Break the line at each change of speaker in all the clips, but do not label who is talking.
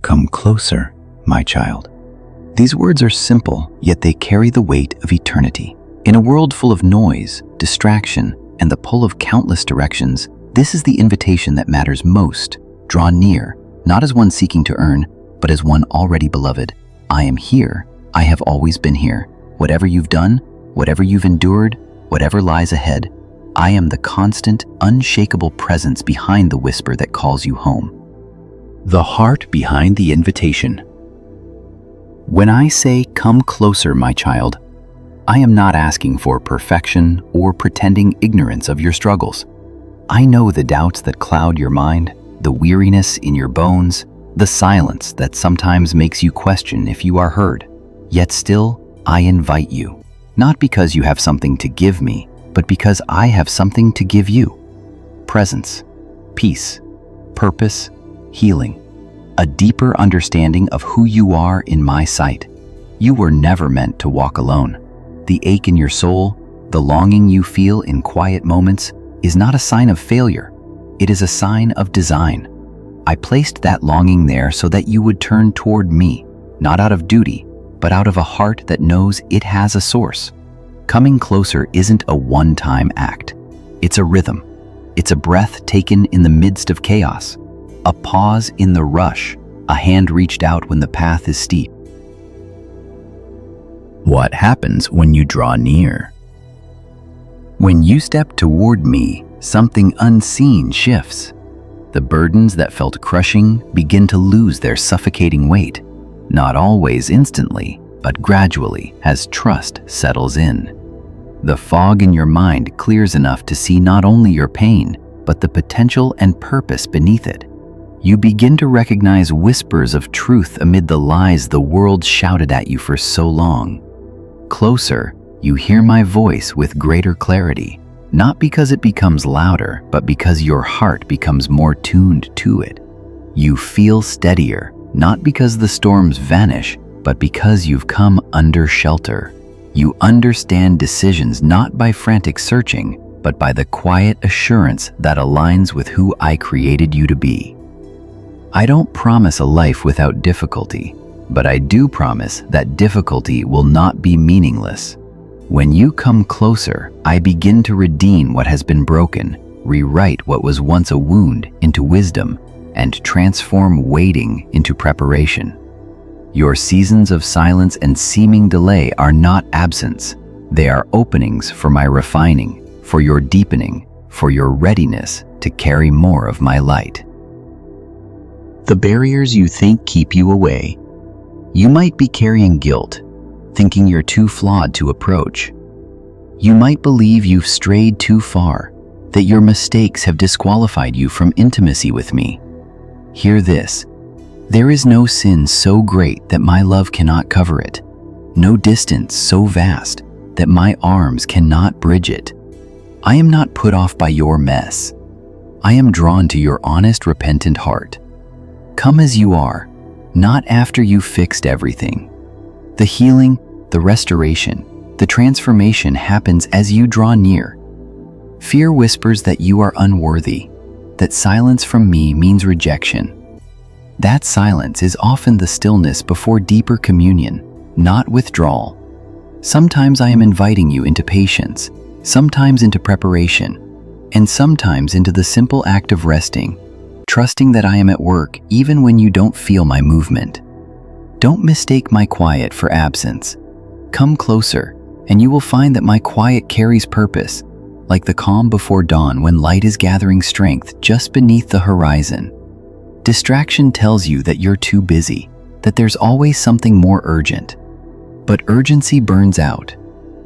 Come closer, my child. These words are simple, yet they carry the weight of eternity. In a world full of noise, distraction, and the pull of countless directions, this is the invitation that matters most. Draw near, not as one seeking to earn, but as one already beloved. I am here. I have always been here. Whatever you've done, whatever you've endured, whatever lies ahead, I am the constant, unshakable presence behind the whisper that calls you home. The heart behind the invitation. When I say, "Come closer, my child," I am not asking for perfection or pretending ignorance of your struggles. I know the doubts that cloud your mind, the weariness in your bones, the silence that sometimes makes you question if you are heard. Yet still, I invite you, not because you have something to give me, but because I have something to give you. Presence, peace, purpose, healing, a deeper understanding of who you are in my sight. You were never meant to walk alone. The ache in your soul, the longing you feel in quiet moments, is not a sign of failure. It is a sign of design. I placed that longing there so that you would turn toward me, not out of duty, but out of a heart that knows it has a source. Coming closer isn't a one-time act. It's a rhythm. It's a breath taken in the midst of chaos, a pause in the rush, a hand reached out when the path is steep. What happens when you draw near? When you step toward me, something unseen shifts. The burdens that felt crushing begin to lose their suffocating weight, not always instantly, but gradually as trust settles in. The fog in your mind clears enough to see not only your pain, but the potential and purpose beneath it. You begin to recognize whispers of truth amid the lies the world shouted at you for so long. Closer, you hear my voice with greater clarity, not because it becomes louder, but because your heart becomes more tuned to it. You feel steadier, not because the storms vanish, but because you've come under shelter. You understand decisions not by frantic searching, but by the quiet assurance that aligns with who I created you to be. I don't promise a life without difficulty, but I do promise that difficulty will not be meaningless. When you come closer, I begin to redeem what has been broken, rewrite what was once a wound into wisdom, and transform waiting into preparation. Your seasons of silence and seeming delay are not absence. They are openings for my refining, for your deepening, for your readiness to carry more of my light. The barriers you think keep you away. You might be carrying guilt, thinking you're too flawed to approach. You might believe you've strayed too far, that your mistakes have disqualified you from intimacy with me. Hear this. There is no sin so great that my love cannot cover it, no distance so vast that my arms cannot bridge it. I am not put off by your mess. I am drawn to your honest, repentant heart. Come as you are, not after you've fixed everything. The healing, the restoration, the transformation happens as you draw near. Fear whispers that you are unworthy, that silence from me means rejection. That silence is often the stillness before deeper communion, not withdrawal. Sometimes I am inviting you into patience, sometimes into preparation, and sometimes into the simple act of resting, trusting that I am at work even when you don't feel my movement. Don't mistake my quiet for absence. Come closer, and you will find that my quiet carries purpose, like the calm before dawn when light is gathering strength just beneath the horizon. Distraction tells you that you're too busy, that there's always something more urgent. But urgency burns out.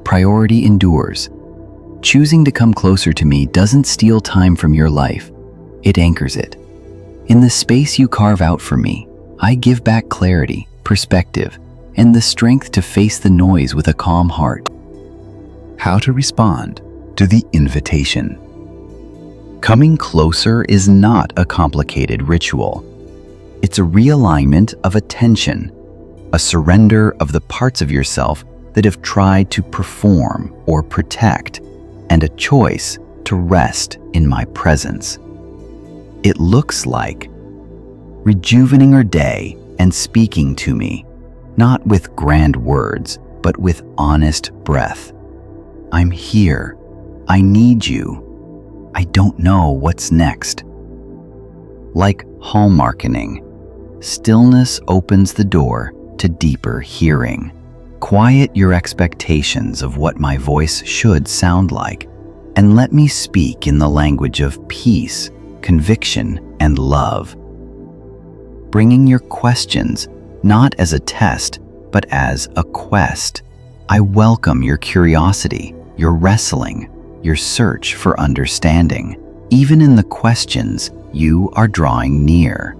Priority endures. Choosing to come closer to me doesn't steal time from your life. It anchors it. In the space you carve out for me, I give back clarity, perspective, and the strength to face the noise with a calm heart. How to respond to the invitation. Coming closer is not a complicated ritual. It's a realignment of attention, a surrender of the parts of yourself that have tried to perform or protect, and a choice to rest in my presence. It looks like rejuvenating your day and speaking to me, not with grand words, but with honest breath. I'm here. I need you. I don't know what's next. Like hallmarkening, stillness opens the door to deeper hearing. Quiet your expectations of what my voice should sound like, and let me speak in the language of peace, conviction, and love. Bringing your questions not as a test, but as a quest. I welcome your curiosity, your wrestling, your search for understanding. Even in the questions, you are drawing near.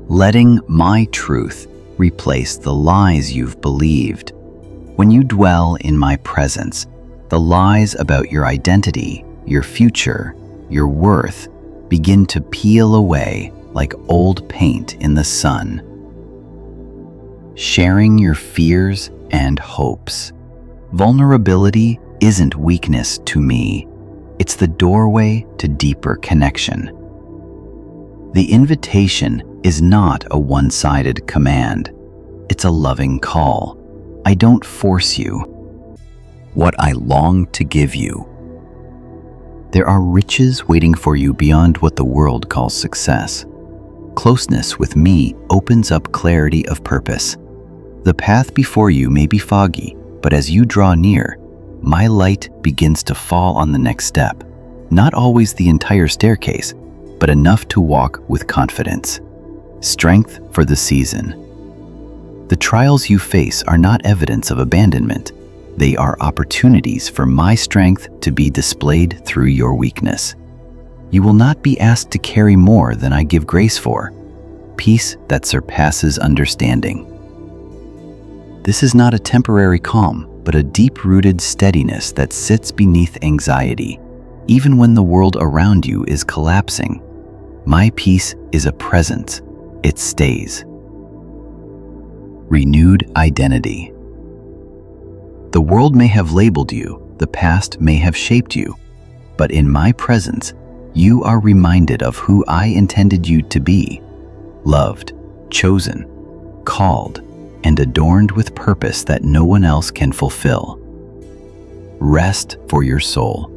Letting my truth replace the lies you've believed. When you dwell in my presence, the lies about your identity, your future, your worth begin to peel away like old paint in the sun. Sharing your fears and hopes. Vulnerability isn't weakness to me. It's the doorway to deeper connection. The invitation is not a one-sided command. It's a loving call. I don't force you. What I long to give you. There are riches waiting for you beyond what the world calls success. Closeness with me opens up clarity of purpose. The path before you may be foggy, but as you draw near, my light begins to fall on the next step. Not always the entire staircase, but enough to walk with confidence. Strength for the season. The trials you face are not evidence of abandonment. They are opportunities for my strength to be displayed through your weakness. You will not be asked to carry more than I give grace for. Peace that surpasses understanding. This is not a temporary calm, but a deep-rooted steadiness that sits beneath anxiety. Even when the world around you is collapsing, my peace is a presence. It stays. Renewed identity. The world may have labeled you, the past may have shaped you, but in my presence, you are reminded of who I intended you to be. Loved, chosen, called, and adorned with purpose that no one else can fulfill. Rest for your soul.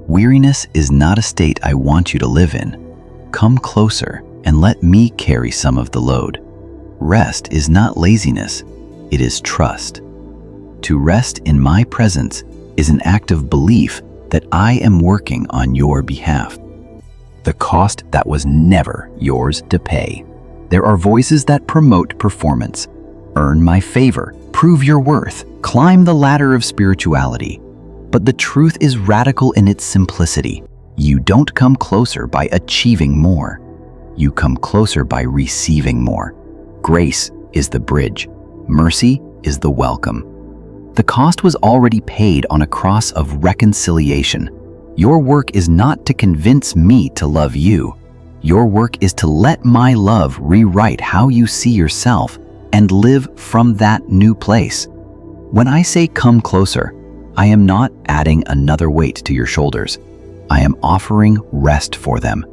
Weariness is not a state I want you to live in. Come closer and let me carry some of the load. Rest is not laziness, it is trust. To rest in my presence is an act of belief that I am working on your behalf. The cost that was never yours to pay. There are voices that promote performance. Earn my favor, prove your worth, climb the ladder of spirituality. But the truth is radical in its simplicity. You don't come closer by achieving more. You come closer by receiving more. Grace is the bridge. Mercy is the welcome. The cost was already paid on a cross of reconciliation. Your work is not to convince me to love you. Your work is to let my love rewrite how you see yourself and live from that new place. When I say come closer, I am not adding another weight to your shoulders. I am offering rest for them.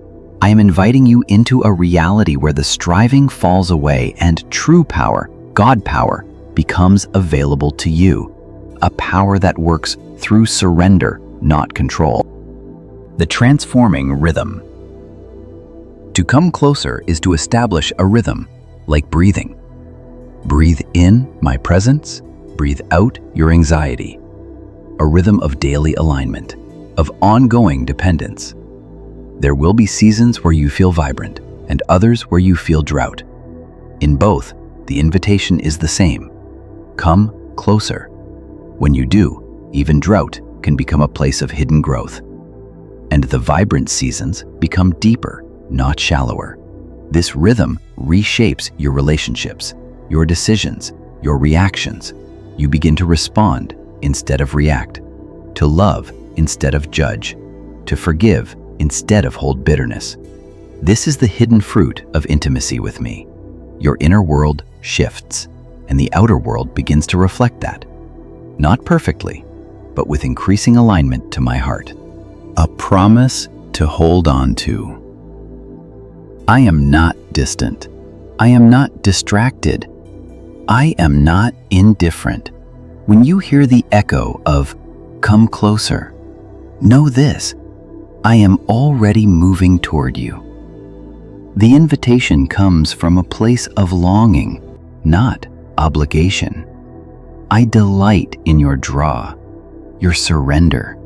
I am inviting you into a reality where the striving falls away and true power, God power, becomes available to you. A power that works through surrender, not control. The transforming rhythm. To come closer is to establish a rhythm, like breathing. Breathe in my presence, breathe out your anxiety. A rhythm of daily alignment, of ongoing dependence. There will be seasons where you feel vibrant and others where you feel drought. In both, the invitation is the same. Come closer. When you do, even drought can become a place of hidden growth. And the vibrant seasons become deeper, not shallower. This rhythm reshapes your relationships, your decisions, your reactions. You begin to respond instead of react, to love instead of judge, to forgive instead of hold bitterness. This is the hidden fruit of intimacy with me. Your inner world shifts, and the outer world begins to reflect that. Not perfectly, but with increasing alignment to my heart. A promise to hold on to. I am not distant. I am not distracted. I am not indifferent. When you hear the echo of "come closer," know this: I am already moving toward you. The invitation comes from a place of longing, not obligation. I delight in your draw, your surrender.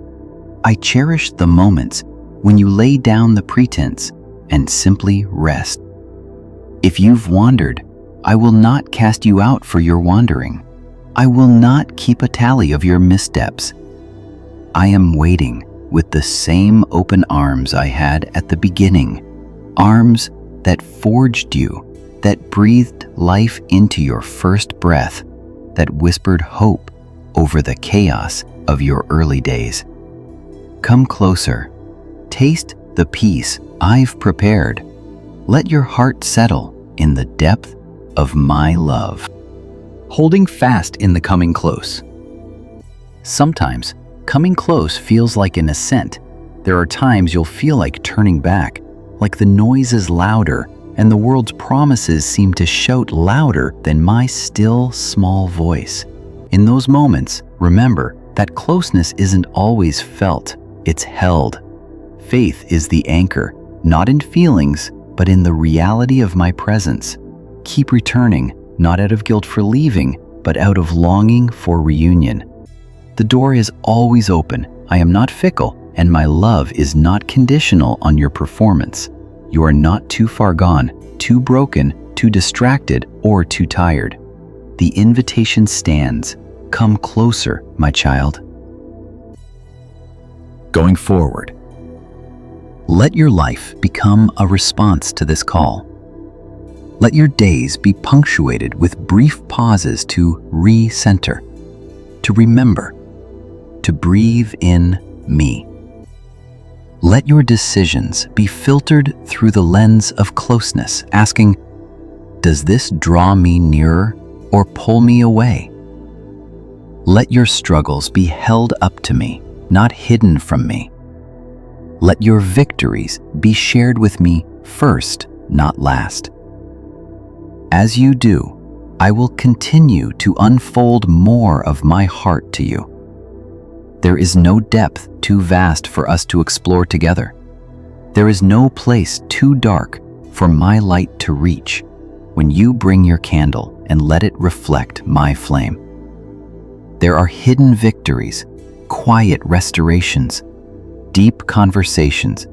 I cherish the moments when you lay down the pretense and simply rest. If you've wandered, I will not cast you out for your wandering. I will not keep a tally of your missteps. I am waiting with the same open arms I had at the beginning, arms that forged you, that breathed life into your first breath, that whispered hope over the chaos of your early days. Come closer. Taste the peace I've prepared. Let your heart settle in the depth of my love. Holding fast in the coming close. Sometimes, coming close feels like an ascent. There are times you'll feel like turning back, like the noise is louder and the world's promises seem to shout louder than my still, small voice. In those moments, remember that closeness isn't always felt, it's held. Faith is the anchor, not in feelings, but in the reality of my presence. Keep returning, not out of guilt for leaving, but out of longing for reunion. The door is always open. I am not fickle, and my love is not conditional on your performance. You are not too far gone, too broken, too distracted, or too tired. The invitation stands. Come closer, my child. Going forward, let your life become a response to this call. Let your days be punctuated with brief pauses to recenter, to remember, to breathe in me. Let your decisions be filtered through the lens of closeness, asking, does this draw me nearer or pull me away? Let your struggles be held up to me, not hidden from me. Let your victories be shared with me first, not last. As you do, I will continue to unfold more of my heart to you. There is no depth too vast for us to explore together. There is no place too dark for my light to reach when you bring your candle and let it reflect my flame. There are hidden victories, quiet restorations, deep conversations,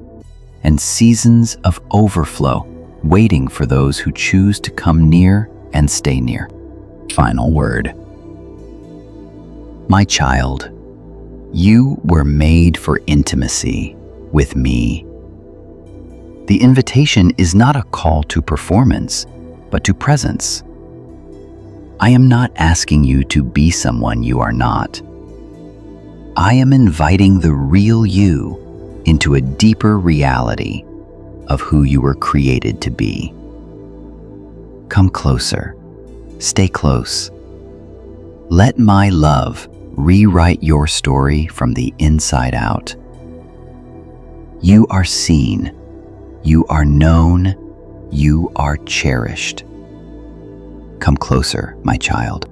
and seasons of overflow waiting for those who choose to come near and stay near. Final word. My child, you were made for intimacy with me. The invitation is not a call to performance, but to presence. I am not asking you to be someone you are not. I am inviting the real you into a deeper reality of who you were created to be. Come closer. Stay close. Let my love rewrite your story from the inside out. You are seen. You are known. You are cherished. Come closer, my child.